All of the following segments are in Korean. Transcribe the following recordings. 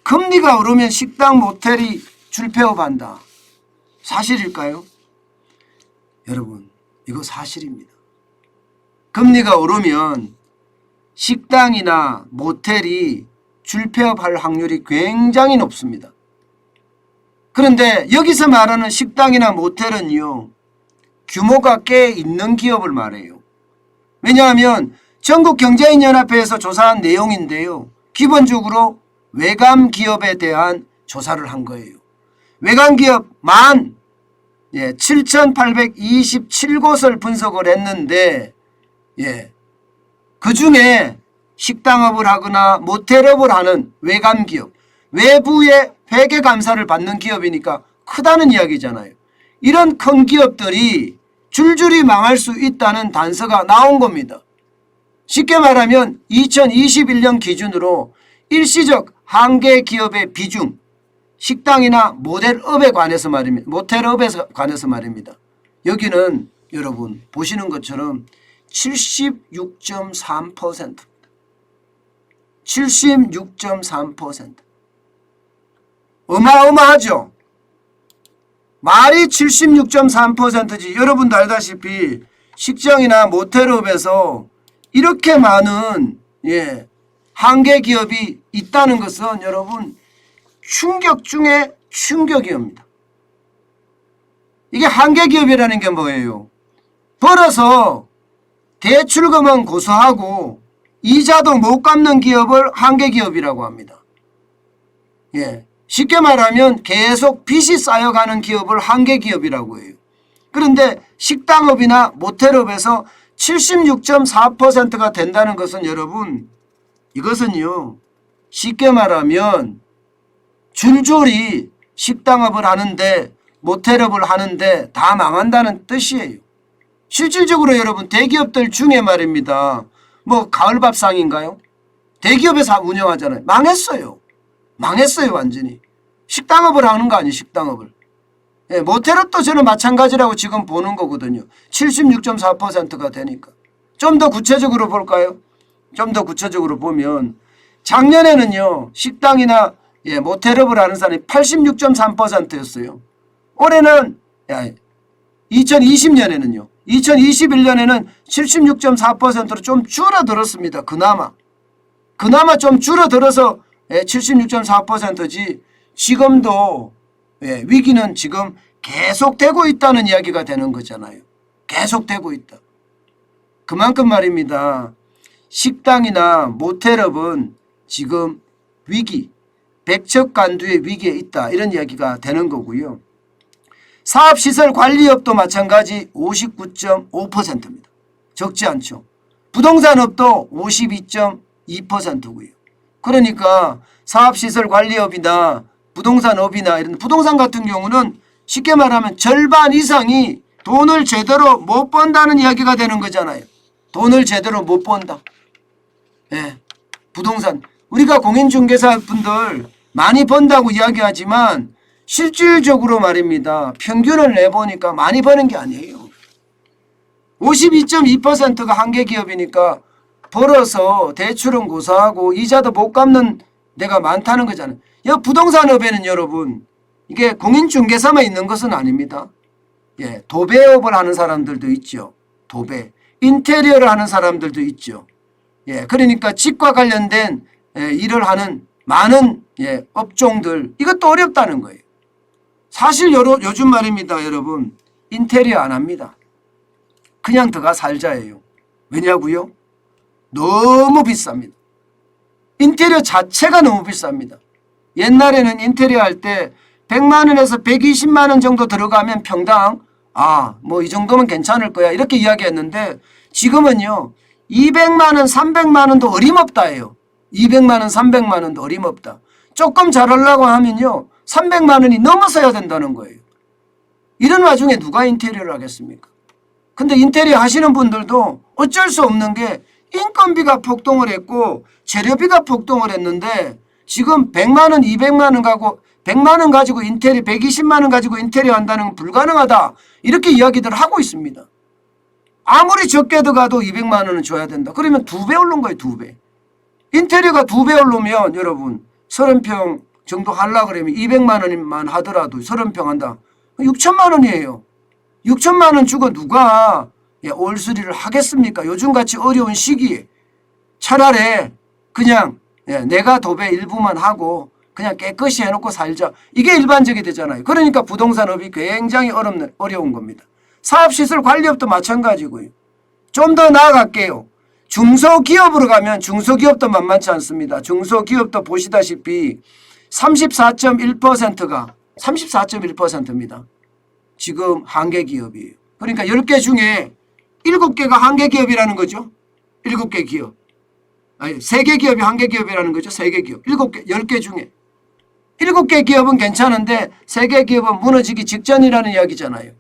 금리가 오르면 식당, 모텔이 줄 폐업한다. 사실일까요? 여러분, 이거 사실입니다. 금리가 오르면 식당이나 모텔이 줄 폐업할 확률이 굉장히 높습니다. 그런데 여기서 말하는 식당이나 모텔은요, 규모가 꽤 있는 기업을 말해요. 왜냐하면 전국경제인연합회에서 조사한 내용인데요, 기본적으로 외감 기업에 대한 조사를 한 거예요. 외감 기업 17,827곳을 분석을 했는데, 그 중에 식당업을 하거나 모텔업을 하는 외감 기업, 외부의 회계 감사를 받는 기업이니까 크다는 이야기잖아요. 이런 큰 기업들이 줄줄이 망할 수 있다는 단서가 나온 겁니다. 쉽게 말하면 2021년 기준으로 일시적 한계 기업의 비중, 식당이나 모텔업에 관해서 말입니다. 모텔업에 관해서 말입니다. 여기는 여러분 보시는 것처럼 76.3%입니다. 76.3%. 어마어마하죠. 말이 76.3%지. 여러분도 알다시피 식당이나 모텔업에서 이렇게 많은 한계 기업이 있다는 것은 여러분 충격 중에 충격이옵니다. 이게 한계 기업이라는 게 뭐예요? 벌어서 대출금은 고소하고 이자도 못 갚는 기업을 한계 기업이라고 합니다. 쉽게 말하면 계속 빚이 쌓여가는 기업을 한계 기업이라고 해요. 그런데 식당업이나 모텔업에서 76.4%가 된다는 것은 여러분, 이것은요, 쉽게 말하면 줄줄이 식당업을 하는데 모텔업을 하는데 다 망한다는 뜻이에요. 실질적으로 여러분 대기업들 중에 말입니다. 뭐 가을밥상인가요? 대기업에서 운영하잖아요. 망했어요. 망했어요 완전히. 식당업을 하는 거 아니에요. 식당업을. 모텔업도 저는 마찬가지라고 지금 보는 거거든요. 76.4%가 되니까. 좀 더 구체적으로 볼까요? 좀 더 구체적으로 보면 작년에는요. 식당이나 모텔업을 하는 사람이 86.3%였어요. 올해는 2020년에는요. 2021년에는 76.4%로 좀 줄어들었습니다. 그나마 좀 줄어들어서 76.4%지 지금도 위기는 지금 계속되고 있다는 이야기가 되는 거잖아요. 계속되고 있다. 그만큼 말입니다. 식당이나 모텔업은 지금 위기, 백척간두의 위기에 있다. 이런 이야기가 되는 거고요. 사업시설관리업도 마찬가지 59.5%입니다. 적지 않죠. 부동산업도 52.2%고요. 그러니까 사업시설관리업이나 부동산업이나 이런 부동산 같은 경우는 쉽게 말하면 절반 이상이 돈을 제대로 못 번다는 이야기가 되는 거잖아요. 돈을 제대로 못 번다. 부동산. 우리가 공인중개사 분들 많이 번다고 이야기하지만 실질적으로 말입니다. 평균을 내보니까 많이 버는 게 아니에요. 52.2%가 한계 기업이니까 벌어서 대출은 고소하고 이자도 못 갚는 데가 많다는 거잖아요. 부동산업에는 여러분 이게 공인중개사만 있는 것은 아닙니다. 도배업을 하는 사람들도 있죠. 도배. 인테리어를 하는 사람들도 있죠. 그러니까 집과 관련된 일을 하는 많은 업종들 이것도 어렵다는 거예요. 사실 요즘 말입니다. 여러분 인테리어 안 합니다. 그냥 들어가 살자예요. 왜냐고요? 너무 비쌉니다. 인테리어 자체가 너무 비쌉니다. 옛날에는 인테리어 할 때 100만 원에서 120만 원 정도 들어가면 평당 뭐 이 정도면 괜찮을 거야 이렇게 이야기했는데 지금은요 200만 원 300만 원도 어림없다예요. 200만 원 300만 원도 어림없다. 조금 잘하려고 하면요 300만 원이 넘어서야 된다는 거예요. 이런 와중에 누가 인테리어를 하겠습니까? 근데 인테리어 하시는 분들도 어쩔 수 없는 게 인건비가 폭등을 했고 재료비가 폭등을 했는데 지금 100만 원 200만 원 가고 100만 원 가지고 인테리어 120만 원 가지고 인테리어 한다는 건 불가능하다 이렇게 이야기들을 하고 있습니다. 아무리 적게 들어가도 200만 원은 줘야 된다. 그러면 2배 오른 거예요. 2배. 인테리어가 2배 오르면 여러분 30평 정도 하려고 그러면 200만 원만 하더라도 30평 한다. 6천만 원이에요. 6천만 원 주고 누가 올수리를 하겠습니까? 요즘같이 어려운 시기에 차라리 그냥 내가 도배 일부만 하고 그냥 깨끗이 해놓고 살자. 이게 일반적이 되잖아요. 그러니까 부동산업이 굉장히 어려운 겁니다. 사업시설 관리업도 마찬가지고요. 좀 더 나아갈게요. 중소기업으로 가면 중소기업도 만만치 않습니다. 중소기업도 보시다시피 34.1%가 34.1%입니다. 지금 한계기업이에요. 그러니까 10개 중에 7개가 한계기업이라는 거죠. 7개 기업. 아니, 3개 기업이 한계기업이라는 거죠. 3개 기업. 7개, 10개 중에. 7개 기업은 괜찮은데 3개 기업은 무너지기 직전이라는 이야기잖아요.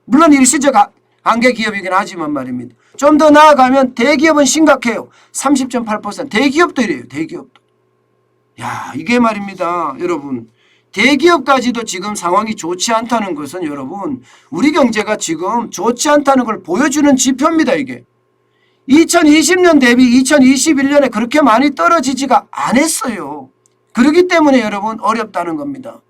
물론 일시적 한계기업이긴 하지만 말입니다. 좀 더 나아가면 대기업은 심각해요. 30.8%. 대기업도 이래요. 대기업도. 야, 이게 말입니다. 여러분. 대기업까지도 지금 상황이 좋지 않다는 것은 여러분 우리 경제가 지금 좋지 않다는 걸 보여주는 지표입니다. 이게. 2020년 대비 2021년에 그렇게 많이 떨어지지가 않았어요. 그렇기 때문에 여러분 어렵다는 겁니다.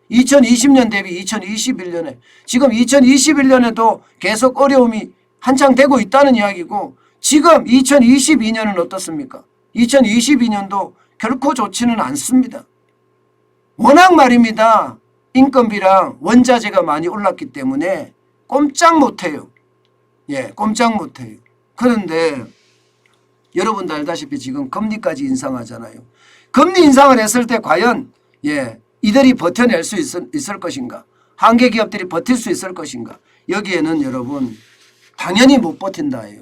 2020년 대비 2021년에 지금 2021년에도 계속 어려움이 한창 되고 있다는 이야기고 지금 2022년은 어떻습니까? 2022년도 결코 좋지는 않습니다. 워낙 말입니다. 인건비랑 원자재가 많이 올랐기 때문에 꼼짝 못해요. 꼼짝 못해요. 그런데 여러분도 알다시피 지금 금리까지 인상하잖아요. 금리 인상을 했을 때 과연 이들이 버텨낼 수 있을 것인가? 한계기업들이 버틸 수 있을 것인가? 여기에는 여러분 당연히 못 버틴다예요.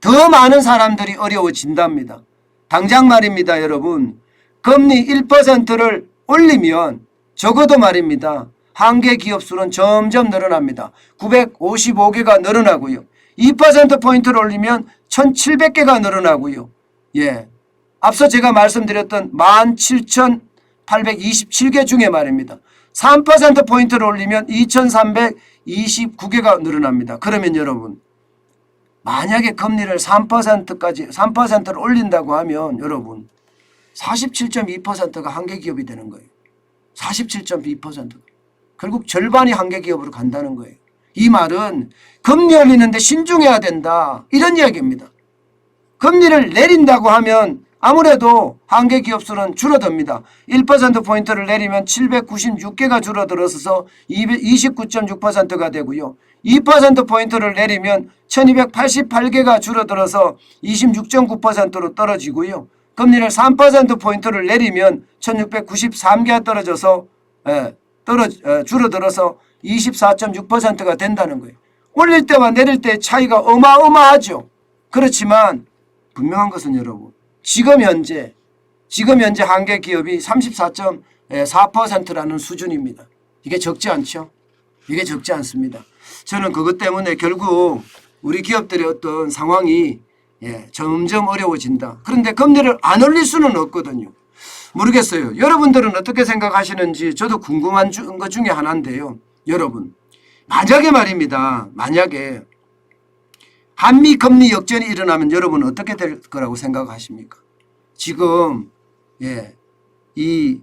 더 많은 사람들이 어려워진답니다. 당장 말입니다. 여러분 금리 1%를 올리면 적어도 말입니다. 한계기업 수는 점점 늘어납니다. 955개가 늘어나고요. 2%포인트를 올리면 1700개가 늘어나고요. 앞서 제가 말씀드렸던 17,827개 중에 말입니다. 3%포인트를 올리면 2,329개가 늘어납니다. 그러면 여러분 만약에 금리를 3%를 올린다고 하면 여러분 47.2%가 한계기업이 되는 거예요. 47.2%가. 결국 절반이 한계기업으로 간다는 거예요. 이 말은 금리 올리는데 신중해야 된다. 이런 이야기입니다. 금리를 내린다고 하면 아무래도 한계기업 수는 줄어듭니다. 1%포인트를 내리면 796개가 줄어들어서 29.6%가 되고요. 2%포인트를 내리면 1288개가 줄어들어서 26.9%로 떨어지고요. 금리를 3%포인트를 내리면 1693개가 떨어져서 줄어들어서 24.6%가 된다는 거예요. 올릴 때와 내릴 때의 차이가 어마어마하죠. 그렇지만 분명한 것은 여러분 지금 현재 한계기업이 34.4%라는 수준입니다. 이게 적지 않죠? 이게 적지 않습니다. 저는 그것 때문에 결국 우리 기업들의 어떤 상황이 점점 어려워진다. 그런데 금리를 안 올릴 수는 없거든요. 모르겠어요. 여러분들은 어떻게 생각하시는지 저도 궁금한 것 중에 하나인데요. 여러분 만약에 말입니다. 만약에 한미 금리 역전이 일어나면 여러분은 어떻게 될 거라고 생각하십니까? 지금 이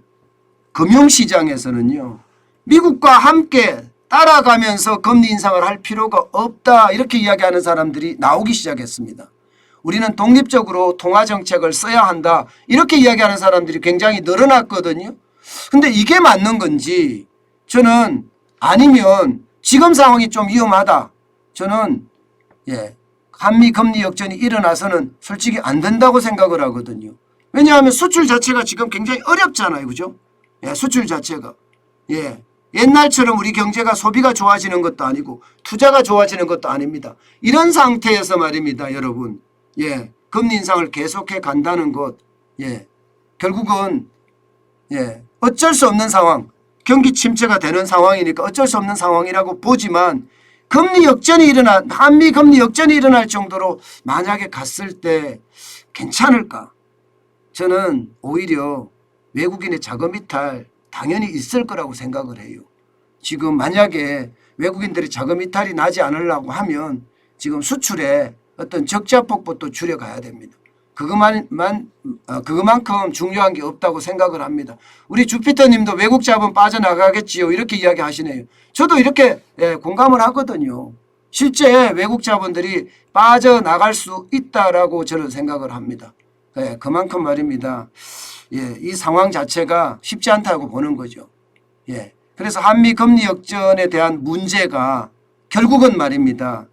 금융시장에서는요. 미국과 함께 따라가면서 금리 인상을 할 필요가 없다 이렇게 이야기하는 사람들이 나오기 시작했습니다. 우리는 독립적으로 통화정책을 써야 한다 이렇게 이야기하는 사람들이 굉장히 늘어났거든요. 근데 이게 맞는 건지 저는 아니면 지금 상황이 좀 위험하다. 저는 한미 금리 역전이 일어나서는 솔직히 안 된다고 생각을 하거든요. 왜냐하면 수출 자체가 지금 굉장히 어렵잖아요. 그죠? 수출 자체가. 옛날처럼 우리 경제가 소비가 좋아지는 것도 아니고 투자가 좋아지는 것도 아닙니다. 이런 상태에서 말입니다. 여러분. 금리 인상을 계속해 간다는 것. 결국은 어쩔 수 없는 상황. 경기 침체가 되는 상황이니까 어쩔 수 없는 상황이라고 보지만 금리 역전이 한미 금리 역전이 일어날 정도로 만약에 갔을 때 괜찮을까? 저는 오히려 외국인의 자금 이탈 당연히 있을 거라고 생각을 해요. 지금 만약에 외국인들이 자금 이탈이 나지 않으려고 하면 지금 수출에 어떤 적자 폭부터 줄여가야 됩니다. 그것만큼 중요한 게 없다고 생각을 합니다. 우리 주피터 님도 외국 자본 빠져나가겠지요. 이렇게 이야기하시네요. 저도 이렇게 공감을 하거든요. 실제 외국 자본들이 빠져나갈 수 있다라고 저는 생각을 합니다. 그만큼 말입니다. 이 상황 자체가 쉽지 않다고 보는 거죠. 그래서 한미 금리 역전에 대한 문제가 결국은 말입니다.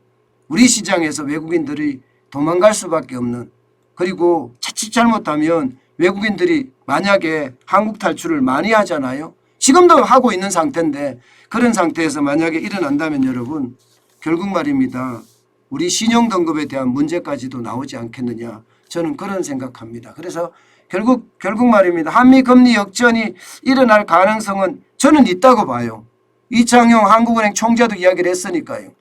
우리 시장에서 외국인들이 도망갈 수밖에 없는, 그리고 자칫 잘못하면 외국인들이 만약에 한국 탈출을 많이 하잖아요. 지금도 하고 있는 상태인데 그런 상태에서 만약에 일어난다면 여러분 결국 말입니다. 우리 신용 등급에 대한 문제까지도 나오지 않겠느냐. 저는 그런 생각합니다. 그래서 결국 말입니다. 한미 금리 역전이 일어날 가능성은 저는 있다고 봐요. 이창용 한국은행 총재도 이야기를 했으니까요.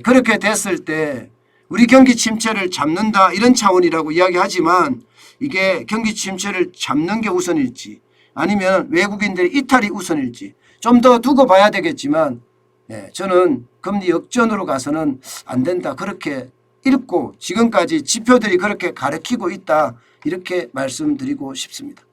그렇게 됐을 때 우리 경기 침체를 잡는다 이런 차원이라고 이야기하지만 이게 경기 침체를 잡는 게 우선일지 아니면 외국인들의 이탈이 우선일지 좀 더 두고 봐야 되겠지만 저는 금리 역전으로 가서는 안 된다. 그렇게 읽고 지금까지 지표들이 그렇게 가르치고 있다. 이렇게 말씀드리고 싶습니다.